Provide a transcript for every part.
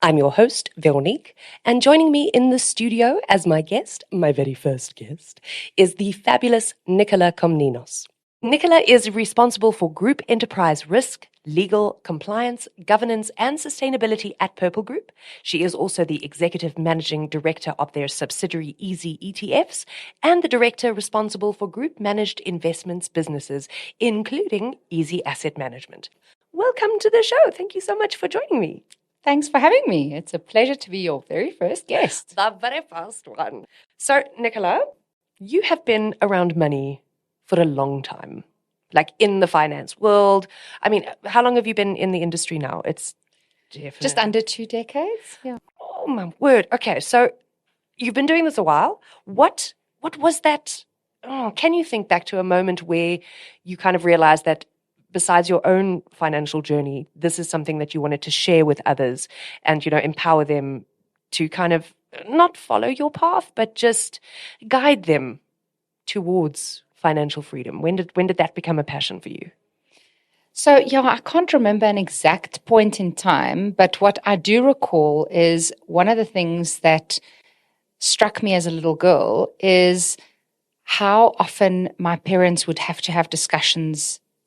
I'm your host, Veronique, and joining me in the studio as my guest, my very first guest, is the fabulous Nicola Comninos. Nicola is responsible for group enterprise risk, legal, compliance, governance, and sustainability at Purple Group. She is also the executive managing director of their subsidiary EasyETFs and the director responsible for group managed investments businesses, including Easy Asset Management. Welcome to the show. Thank you so much for joining me. Thanks for having me. It's a pleasure to be your very first guest. The very first one. So, Nicola, you have been around money for a long time, like in the finance world. I mean, how long have you been in the industry now? It's definitely just under 2 decades. Yeah. Oh, my word. Okay, so you've been doing this a while. What was that? Oh, can you think back to a moment where you kind of realized that besides your own financial journey, this is something that you wanted to share with others and, empower them to kind of not follow your path, but just guide them towards financial freedom? When did that become a passion for you? So, I can't remember an exact point in time, but what I do recall is one of the things that struck me as a little girl is how often my parents would have to have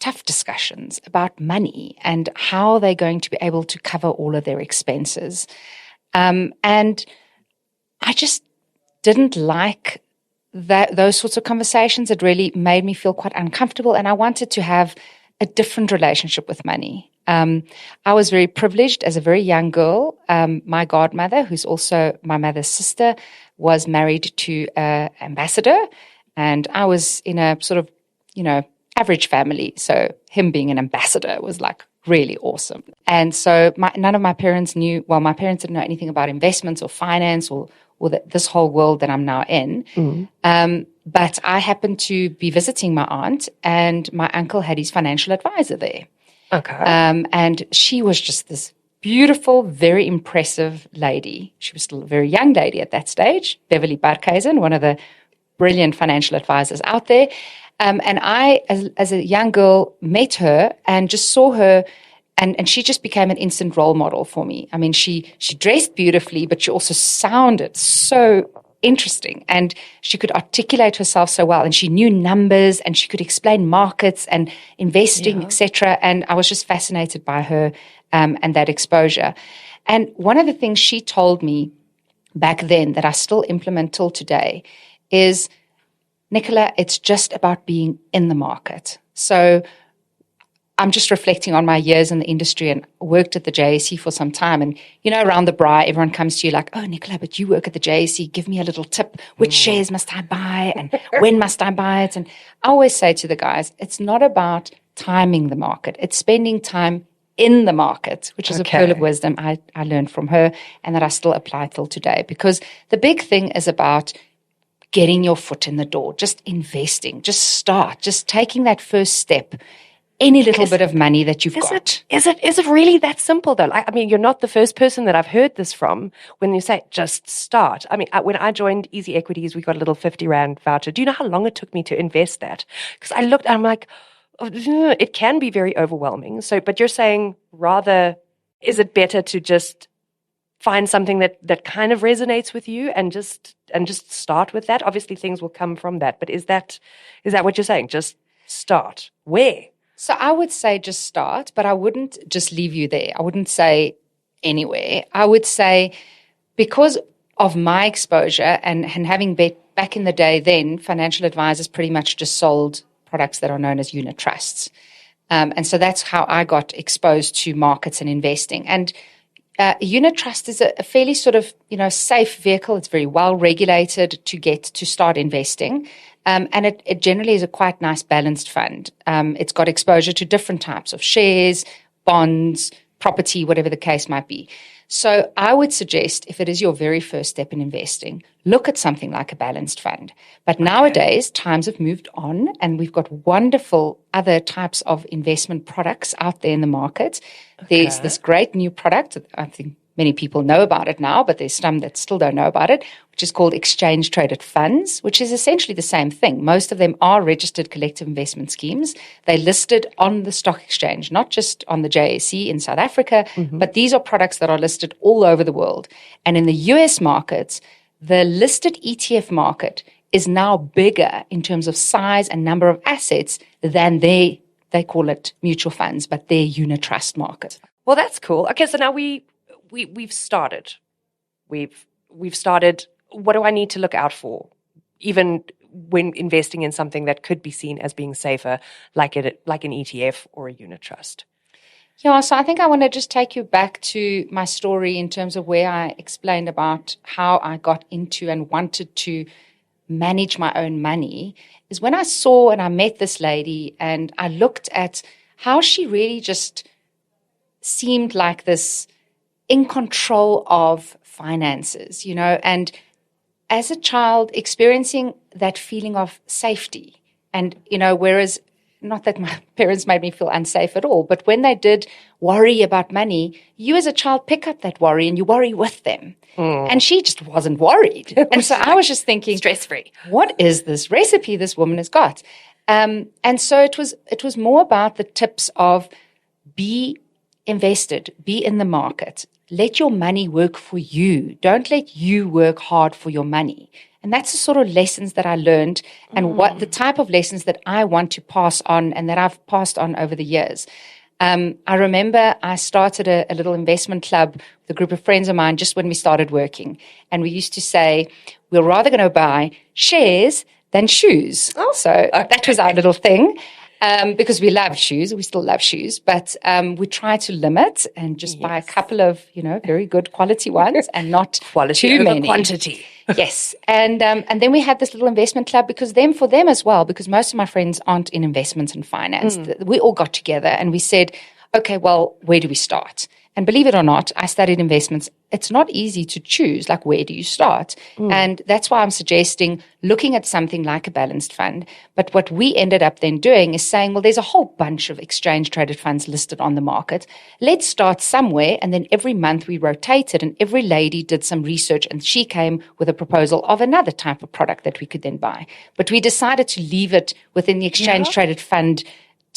tough discussions about money and how they're going to be able to cover all of their expenses. And I just didn't like those sorts of conversations. It really made me feel quite uncomfortable, and I wanted to have a different relationship with money. I was very privileged as a very young girl. My godmother, who's also my mother's sister, was married to an ambassador, and I was in a sort of, average family. So him being an ambassador was like really awesome. And so none of my parents my parents didn't know anything about investments or finance or this whole world that I'm now in. Mm. But I happened to be visiting my aunt, and my uncle had his financial advisor there. Okay. And she was just this beautiful, very impressive lady. She was still a very young lady at that stage, Beverly Barkhuizen, one of the brilliant financial advisors out there. And I, as a young girl, met her and just saw her, and she just became an instant role model for me. I mean, she dressed beautifully, but she also sounded so interesting, and she could articulate herself so well, and she knew numbers, and she could explain markets and investing, etc. And I was just fascinated by her and that exposure. And one of the things she told me back then that I still implement till today is, Nicola, it's just about being in the market. So I'm just reflecting on my years in the industry and worked at the JSE for some time. And, around the braai, everyone comes to you like, oh, Nicola, but you work at the JSE. Give me a little tip. Which shares must I buy? And when must I buy it? And I always say to the guys, it's not about timing the market. It's spending time in the market, which is a pearl of wisdom I learned from her and that I still apply till today. Because the big thing is about getting your foot in the door, just investing, just start, just taking that first step, any little bit of money that you've got. Is it really that simple though? I mean, you're not the first person that I've heard this from when you say just start. I mean, when I joined EasyEquities, we got a little 50 Rand voucher. Do you know how long it took me to invest that? Because I looked, I'm like, oh, it can be very overwhelming. So, but you're saying rather, is it better to just find something that kind of resonates with you and just start with that? Obviously things will come from that, but is that what you're saying? Just start. Where? So I would say just start, but I wouldn't just leave you there. I wouldn't say anywhere. I would say, because of my exposure and having back in the day then, financial advisors pretty much just sold products that are known as unit trusts. And so that's how I got exposed to markets and investing. And a unit trust is a fairly sort of, safe vehicle. It's very well regulated to start investing. And it generally is a quite nice balanced fund. It's got exposure to different types of shares, bonds, property, whatever the case might be. So I would suggest, if it is your very first step in investing, look at something like a balanced fund. But nowadays, times have moved on, and we've got wonderful other types of investment products out there in the market. There's this great new product, I think many people know about it now, but there's some that still don't know about it, which is called exchange-traded funds, which is essentially the same thing. Most of them are registered collective investment schemes. They're listed on the stock exchange, not just on the JSE in South Africa, but these are products that are listed all over the world. And in the US markets, the listed ETF market is now bigger in terms of size and number of assets than they call it mutual funds, but their unit trust market. Well, that's cool. Okay, so now we've started. We've started. What do I need to look out for, even when investing in something that could be seen as being safer, like an ETF or a unit trust? Yeah, so I think I want to just take you back to my story in terms of where I explained about how I got into and wanted to manage my own money, is when I saw and I met this lady and I looked at how she really just seemed like this in control of finances, and as a child experiencing that feeling of safety. And, whereas not that my parents made me feel unsafe at all, but when they did worry about money, you as a child pick up that worry and you worry with them. And she just wasn't worried. And so I was just thinking, stress-free. What is this recipe this woman has got? And so it was more about the tips of be invested, be in the market. Let your money work for you. Don't let you work hard for your money. And that's the sort of lessons that I learned and what the type of lessons that I want to pass on and that I've passed on over the years. I remember I started a little investment club with a group of friends of mine just when we started working. And we used to say, we're rather going to buy shares than shoes. Oh, so that was our little thing. Because we love shoes, we still love shoes, but we try to limit and just buy a couple of, very good quality ones and not quality too over many. Quantity. Yes, and then we had this little investment club for them as well, because most of my friends aren't in investments and finance. We all got together and we said, okay, well, where do we start? And believe it or not, I studied investments. It's not easy to choose, like, where do you start? And that's why I'm suggesting looking at something like a balanced fund. But what we ended up then doing is saying, well, there's a whole bunch of exchange-traded funds listed on the market. Let's start somewhere. And then every month we rotated and every lady did some research and she came with a proposal of another type of product that we could then buy. But we decided to leave it within the exchange-traded fund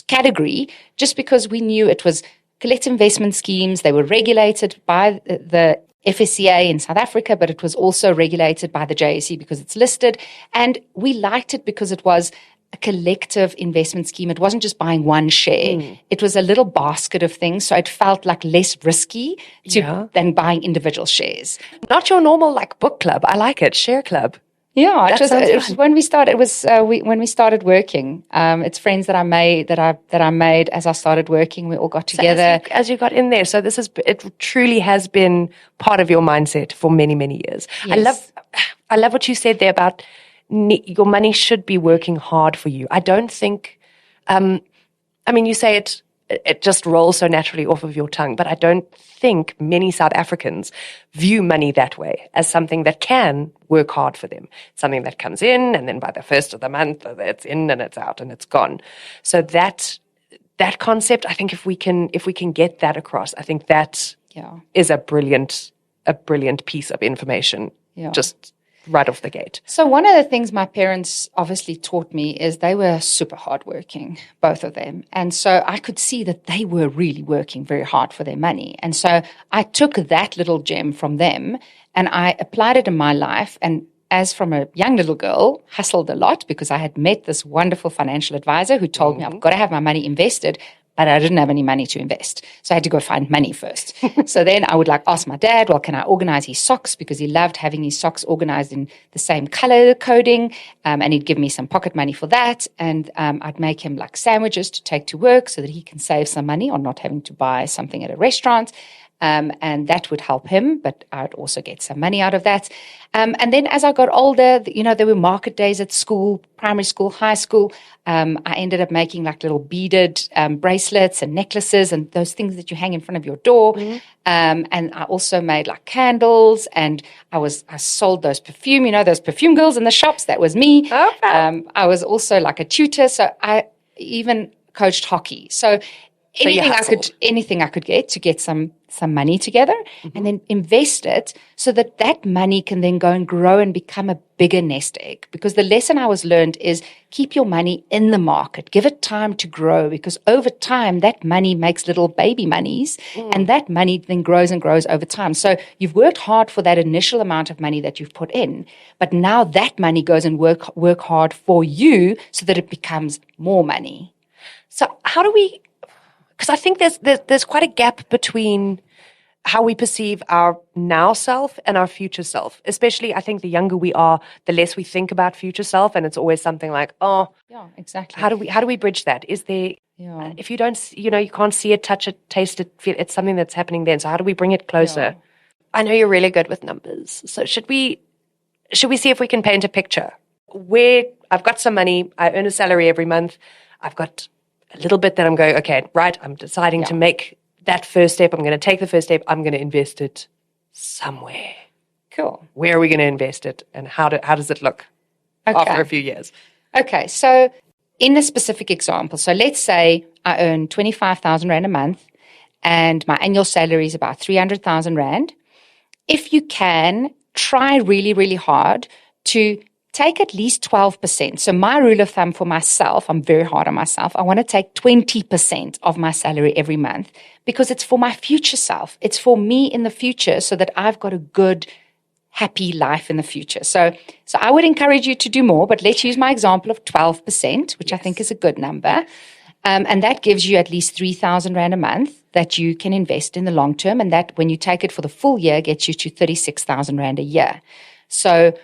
category just because we knew it was collective investment schemes. They were regulated by the FSCA in South Africa, but it was also regulated by the JSE because it's listed. And we liked it because it was a collective investment scheme. It wasn't just buying one share. It was a little basket of things. So it felt like less risky than buying individual shares. Not your normal book club. I like it. Share club. Yeah, it was when we started. It was when we started working. It's friends that I made as I started working. We all got together so as you got in there. So it truly has been part of your mindset for many, many years. Yes. I love what you said there about your money should be working hard for you. I don't think. You say it just rolls so naturally off of your tongue, but I don't think many South Africans view money that way, as something that can work hard for them, something that comes in and then by the first of the month it's in and it's out and it's gone. So that concept, I think if we can get that across, I think that is a brilliant piece of information. Just right off the gate. So one of the things my parents obviously taught me is they were super hardworking, both of them. And so I could see that they were really working very hard for their money. And so I took that little gem from them and I applied it in my life. And as from a young little girl, hustled a lot because I had met this wonderful financial advisor who told me I've got to have my money invested. But I didn't have any money to invest. So I had to go find money first. So then I would ask my dad, well, can I organize his socks? Because he loved having his socks organized in the same color coding. And he'd give me some pocket money for that. And I'd make him sandwiches to take to work so that he can save some money on not having to buy something at a restaurant. And that would help him, but I'd also get some money out of that. And then as I got older, there were market days at school, primary school, high school. I ended up making little beaded bracelets and necklaces and those things that you hang in front of your door. And I also made candles, and I sold those perfume, those perfume girls in the shops. That was me. Okay. I was also a tutor, so I even coached hockey. So So you anything I could get to get some money together and then invest it so that money can then go and grow and become a bigger nest egg. Because the lesson I was learned is keep your money in the market, give it time to grow, because over time that money makes little baby monies and that money then grows and grows over time. So you've worked hard for that initial amount of money that you've put in, but now that money goes and work hard for you so that it becomes more money. So how do we... Because I think there's quite a gap between how we perceive our now self and our future self. Especially, I think the younger we are, the less we think about future self, and it's always something like, oh, yeah, exactly. How do we bridge that? Is there, if you don't, you can't see it, touch it, taste it, feel it's something that's happening then. So how do we bring it closer? Yeah. I know you're really good with numbers. So should we see if we can paint a picture where I've got some money, I earn a salary every month, I've got a little bit that I'm going, okay, right, I'm deciding to make that first step. I'm going to take the first step. I'm going to invest it somewhere. Cool. Where are we going to invest it, and how does it look after a few years? Okay, so in a specific example, so let's say I earn 25,000 Rand a month and my annual salary is about 300,000 Rand. If you can, try really, really hard to take at least 12%. So my rule of thumb for myself, I'm very hard on myself. I want to take 20% of my salary every month because it's for my future self. It's for me in the future so that I've got a good, happy life in the future. So I would encourage you to do more, but let's use my example of 12%, which I think is a good number. And that gives you at least 3,000 Rand a month that you can invest in the long term. And that, when you take it for the full year, gets you to 36,000 Rand a year. So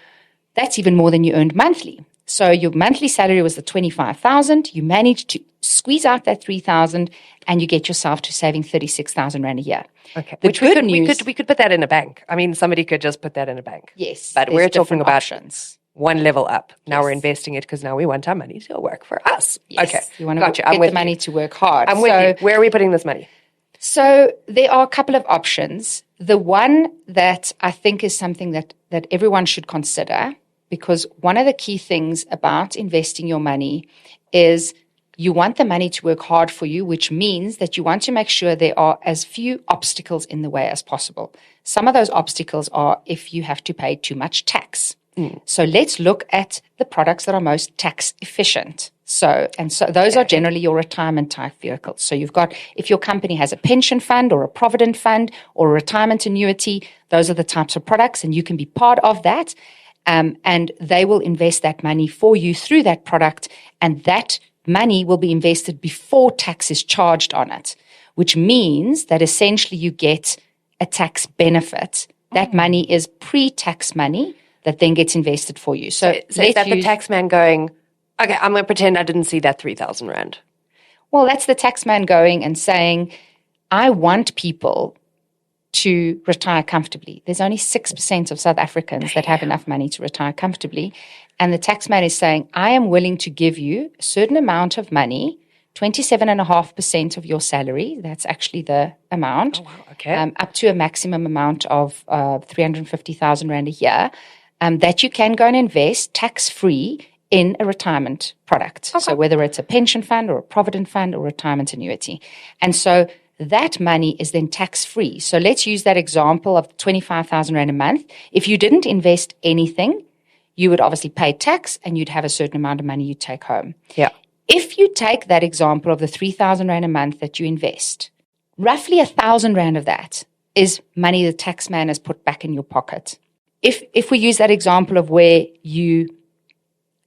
that's even more than you earned monthly. So your monthly salary was the 25,000. You managed to squeeze out that 3,000 and you get yourself to saving 36,000 Rand a year. Okay. Which we could put that in a bank. I mean, somebody could just put that in a bank. Yes. But we're talking about options. One level up. Now we're investing it because now we want our money to work for us. Yes. Okay. You want to get the money to work hard. I'm with you. Where are we putting this money? So there are a couple of options. The one that I think is something that everyone should consider, because one of the key things about investing your money is you want the money to work hard for you, which means that you want to make sure there are as few obstacles in the way as possible. Some of those obstacles are if you have to pay too much tax. So let's look at the products that are most tax efficient. So those are generally your retirement type vehicles. So you've got, if your company has a pension fund or a provident fund or a retirement annuity, those are the types of products, and you can be part of that. And they will invest that money for you through that product, and that money will be invested before tax is charged on it, which means that essentially you get a tax benefit. That money is pre-tax money that then gets invested for you. So is that the tax man going, okay, I'm going to pretend I didn't see that 3,000 Rand? Well, that's the tax man going and saying, I want people to retire comfortably. There's only 6% of South Africans that have enough money to retire comfortably. And the tax man is saying, I am willing to give you a certain amount of money, 27.5% of your salary. That's actually the amount. Oh, wow. Okay. Up to a maximum amount of 350,000 Rand a year, that you can go and invest tax-free in a retirement product. Okay. So whether it's a pension fund or a provident fund or retirement annuity. And so that money is then tax-free. So let's use that example of 25,000 Rand a month. If you didn't invest anything, you would obviously pay tax and you'd have a certain amount of money you'd take home. Yeah. If you take that example of the 3,000 Rand a month that you invest, roughly 1,000 Rand of that is money the tax man has put back in your pocket. If we use that example of where you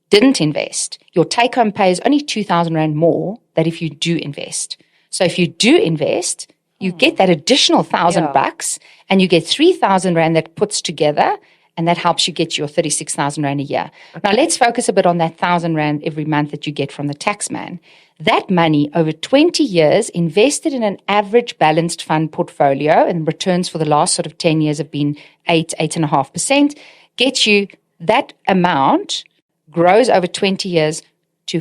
didn't invest, your take-home pay is only 2,000 Rand more than if you do invest. So if you do invest, you get that additional $1,000 and you get 3,000 Rand that puts together, and that helps you get your 36,000 Rand a year. Okay. Now let's focus a bit on that 1,000 Rand every month that you get from the tax man. That money over 20 years invested in an average balanced fund portfolio, and returns for the last sort of 10 years have been 8.5%, gets you that amount, grows over 20 years to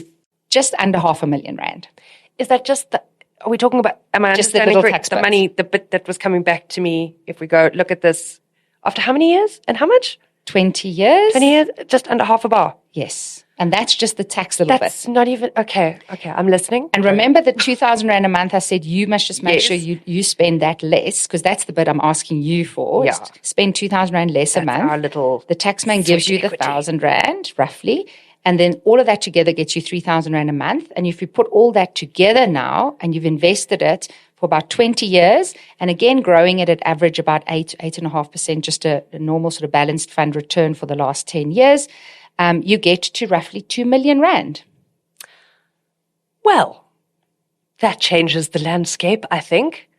just under 500,000 Rand. Is that just are we talking about, am I just understanding correct, the money, the bit that was coming back to me, if we go look at this, after how many years and how much? 20 years. 20 years, just under half a bar. Yes. And that's just the tax little bit. That's not even, okay, I'm listening. And remember the 2,000 Rand a month, I said you must just make Yes. sure you spend that less, because that's the bit I'm asking you for. Yeah. Spend 2,000 Rand less a month. Our little the taxman gives you the equity. 1,000 Rand, roughly. And then all of that together gets you 3,000 Rand a month. And if you put all that together now and you've invested it for about 20 years, and again, growing it at average about 8.5%, just a normal sort of balanced fund return for the last 10 years, you get to roughly 2 million Rand. Well, that changes the landscape, I think.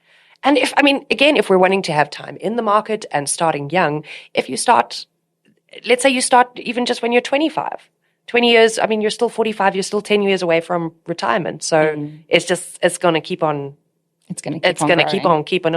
And if we're wanting to have time in the market and starting young, if you start, let's say you start even just when you're 25, 20 years, you're still 45, you're still 10 years away from retirement. So it's going to keep on. It's going to keep on.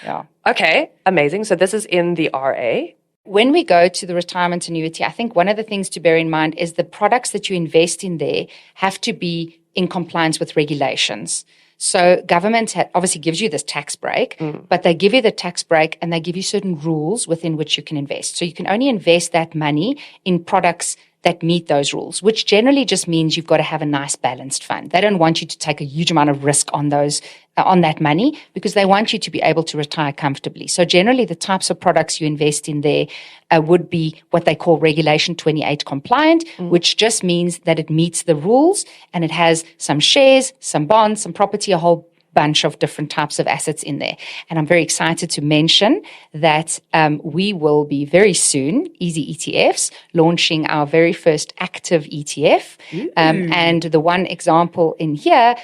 Yeah. Okay, amazing. So this is in the RA. When we go to the retirement annuity, I think one of the things to bear in mind is the products that you invest in there have to be in compliance with regulations. So government obviously gives you this tax break, but they give you the tax break and they give you certain rules within which you can invest. So you can only invest that money in products that meet those rules, which generally just means you've got to have a nice balanced fund. They don't want you to take a huge amount of risk on those on that money, because they want you to be able to retire comfortably. So generally the types of products you invest in there would be what they call Regulation 28 compliant, which just means that it meets the rules and it has some shares, some bonds, some property, a whole bunch of different types of assets in there. And I'm very excited to mention that we will be very soon, EasyETFs, launching our very first active ETF. And the one example in here,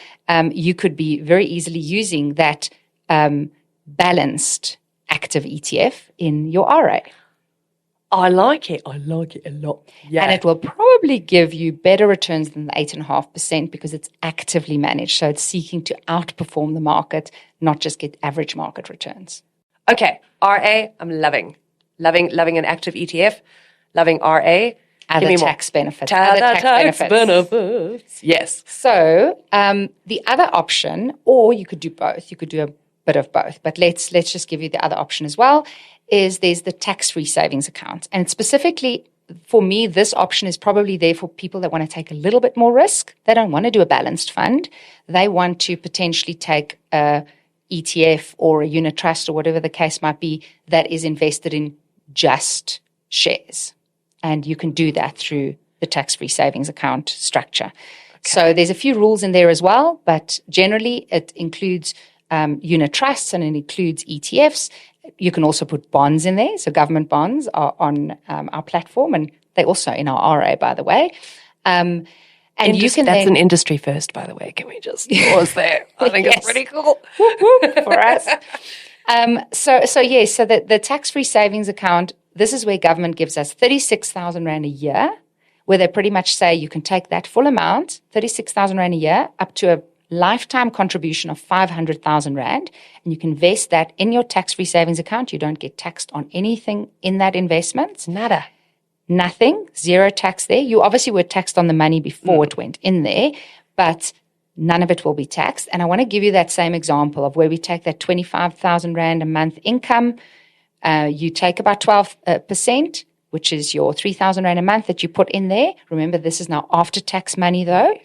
you could be very easily using that balanced active ETF in your RA. I like it. I like it a lot. Yeah. And it will probably give you better returns than the 8.5% because it's actively managed. So it's seeking to outperform the market, not just get average market returns. Okay. RA, I'm loving an active ETF, loving RA. Other tax benefits. Other tax benefits. Yes. So the other option, or you could do both. You could do a bit of both. But let's just give you the other option as well, is there's the tax-free savings account. And specifically for me, this option is probably there for people that want to take a little bit more risk. They don't want to do a balanced fund. They want to potentially take a ETF or a unit trust or whatever the case might be that is invested in just shares. And you can do that through the tax-free savings account structure. Okay. So there's a few rules in there as well, but generally it includes unit trusts and it includes ETFs. You can also put bonds in there. So government bonds are on our platform, and they're also in our RA, by the way. And that's an industry first, by the way. Can we just pause there? I think it's pretty cool. Whoop, whoop, for us. So the tax-free savings account, this is where government gives us 36,000 Rand a year, where they pretty much say you can take that full amount, 36,000 Rand a year, up to a lifetime contribution of 500,000 Rand, and you can invest that in your tax-free savings account. You don't get taxed on anything in that investment. Nada. Nothing. Zero tax there. You obviously were taxed on the money before it went in there, but none of it will be taxed. And I want to give you that same example of where we take that 25,000 Rand a month income. You take about 12%, which is your 3,000 Rand a month that you put in there. Remember, this is now after-tax money though.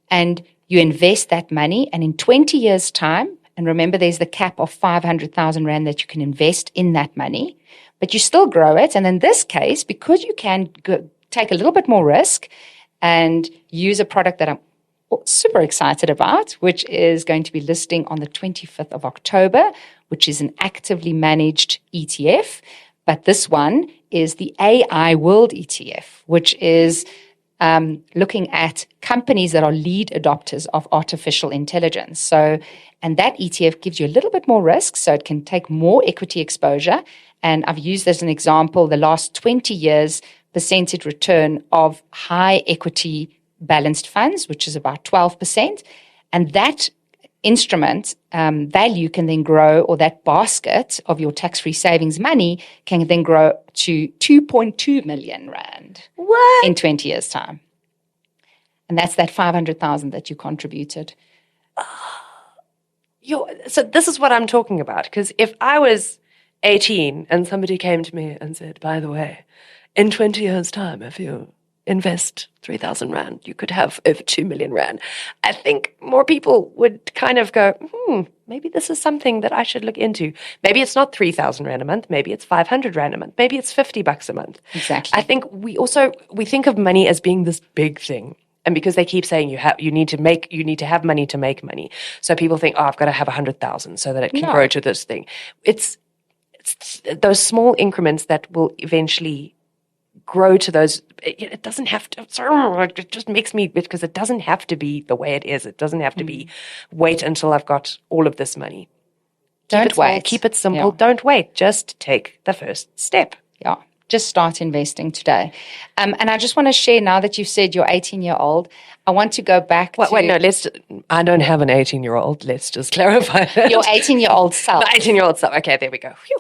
And you invest that money, and in 20 years' time, and remember there's the cap of 500,000 Rand that you can invest in that money, but you still grow it. And in this case, because you can take a little bit more risk and use a product that I'm super excited about, which is going to be listing on the 25th of October, which is an actively managed ETF. But this one is the AI World ETF, which is looking at companies that are lead adopters of artificial intelligence. So, and that ETF gives you a little bit more risk, so it can take more equity exposure. And I've used as an example the last 20 years percentage return of high equity balanced funds, which is about 12%. And that instrument value can then grow, or that basket of your tax-free savings money can then grow to 2.2 million Rand. What? In 20 years' time. And that's that 500,000 that you contributed. So this is what I'm talking about. Because if I was 18 and somebody came to me and said, by the way, in 20 years' time, if you invest 3,000 Rand, you could have over 2 million Rand. I think more people would kind of go, maybe this is something that I should look into. Maybe it's not 3,000 Rand a month. Maybe it's 500 Rand a month. Maybe it's $50 a month. Exactly. I think we think of money as being this big thing. And because they keep saying you need to have money to make money. So people think, I've got to have 100,000 so that it can grow to this thing. It's those small increments that will eventually grow to those. It doesn't have to, it just makes me, because it doesn't have to be the way it is. It doesn't have to be wait until I've got all of this money. Don't wait. Keep it simple. Yeah. Don't wait. Just take the first step. Yeah. Just start investing today. And I just want to share, now that you've said you're 18-year-old, I want to go back to... Wait, no, I don't have an 18-year-old. Let's just clarify that. Your 18-year-old self. The 18-year-old self. Okay, there we go. Whew.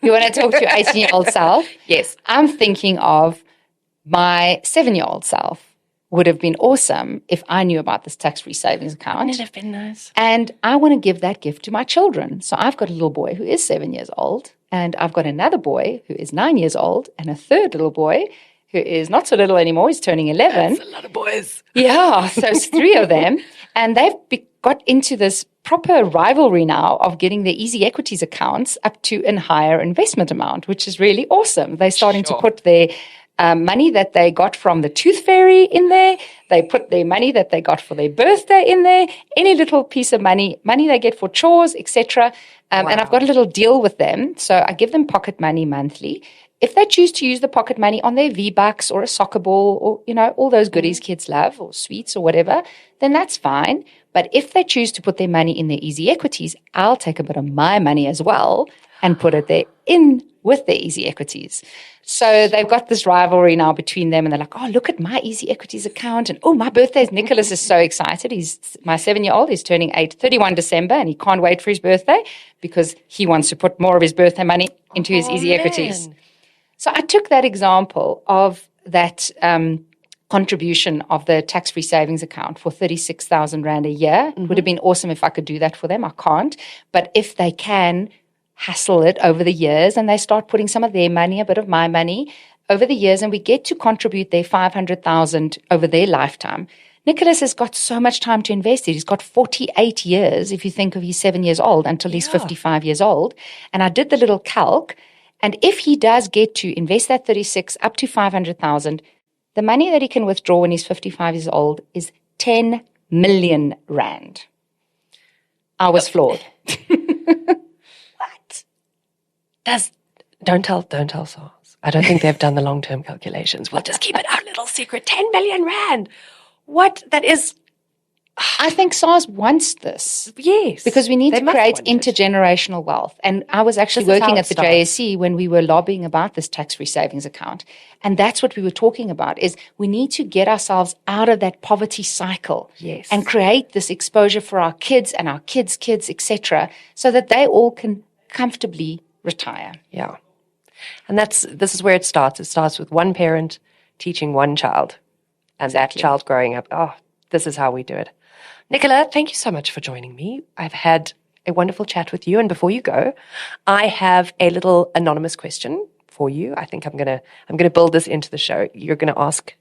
You want to talk to your 18-year-old self? Yes. I'm thinking of my 7-year-old self. Would have been awesome if I knew about this tax-free savings account. Wouldn't it have been nice? And I want to give that gift to my children. So I've got a little boy who is 7 years old, and I've got another boy who is 9 years old, and a third little boy who is not so little anymore. He's turning 11. That's a lot of boys. Yeah, so it's 3 of them. And they've got into this proper rivalry now of getting their EasyEquities accounts up to a higher investment amount, which is really awesome. They're starting to put their money that they got from the tooth fairy in there. They put their money that they got for their birthday in there. Any little piece of money they get for chores, etc. And I've got a little deal with them. So I give them pocket money monthly. If they choose to use the pocket money on their V-Bucks or a soccer ball or, all those goodies kids love, or sweets or whatever, then that's fine. But if they choose to put their money in their EasyEquities, I'll take a bit of my money as well and put it there in with their EasyEquities. So they've got this rivalry now between them, and they're like, oh, look at my EasyEquities account. And, oh, my birthday is, Nicholas is so excited. My 7-year-old is turning 31 December, and he can't wait for his birthday because he wants to put more of his birthday money into his EasyEquities. Man. So I took that example of that contribution of the tax-free savings account for 36,000 Rand a year. It would have been awesome if I could do that for them. I can't. But if they can hassle it over the years and they start putting some of their money, a bit of my money over the years, and we get to contribute their 500,000 over their lifetime. Nicholas has got so much time to invest it. He's got 48 years, if you think of he's 7 years old, until he's 55 years old. And I did the little calc. And if he does get to invest that 36 up to 500,000, the money that he can withdraw when he's 55 years old is 10 million Rand. I was floored. What? Don't tell SARS. I don't think they've done the long-term calculations. We'll just keep it our little secret. 10 million Rand. What? That is... I think SARS wants this. Yes. Because we need to create intergenerational wealth. And I was actually working at the JSE when we were lobbying about this tax-free savings account. And that's what we were talking about, is we need to get ourselves out of that poverty cycle. Yes. And create this exposure for our kids and our kids' kids, etc., so that they all can comfortably retire. Yeah. And this is where it starts. It starts with one parent teaching one child. And that child growing up, this is how we do it. Nicola, thank you so much for joining me. I've had a wonderful chat with you. And before you go, I have a little anonymous question for you. I think I'm gonna build this into the show. You're going to ask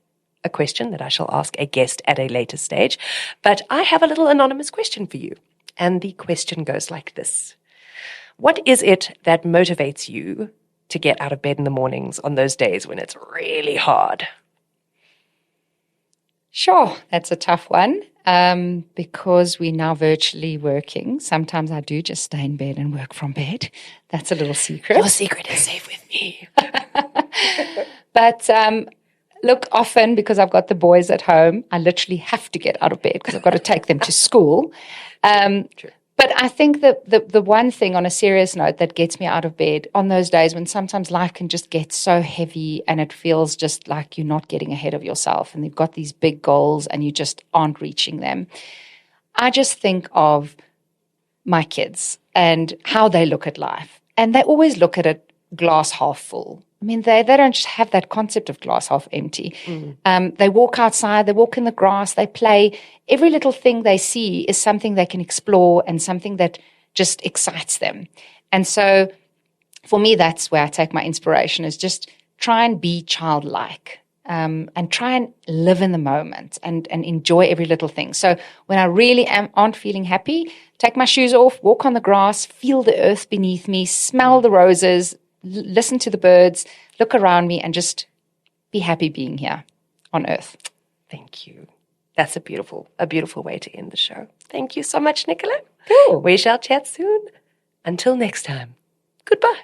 a question that I shall ask a guest at a later stage. But I have a little anonymous question for you. And the question goes like this. What is it that motivates you to get out of bed in the mornings on those days when it's really hard? Sure, that's a tough one. Because we're now virtually working, sometimes I do just stay in bed and work from bed. That's a little secret. Your secret is safe with me. But look, often because I've got the boys at home, I literally have to get out of bed because I've got to take them to school. True. But I think that the one thing on a serious note that gets me out of bed on those days when sometimes life can just get so heavy and it feels just like you're not getting ahead of yourself and you've got these big goals and you just aren't reaching them. I just think of my kids and how they look at life. And they always look at it glass half full. I mean, they don't just have that concept of glass half empty. They walk outside, they walk in the grass, they play. Every little thing they see is something they can explore and something that just excites them. And so for me, that's where I take my inspiration, is just try and be childlike. and try and live in the moment and enjoy every little thing. So when I really aren't feeling happy, take my shoes off, walk on the grass, feel the earth beneath me, smell the roses, listen to the birds, look around me, and just be happy being here on earth. Thank you. That's a beautiful way to end the show. Thank you so much, Nicola. Cool. We shall chat soon. Until next time, goodbye.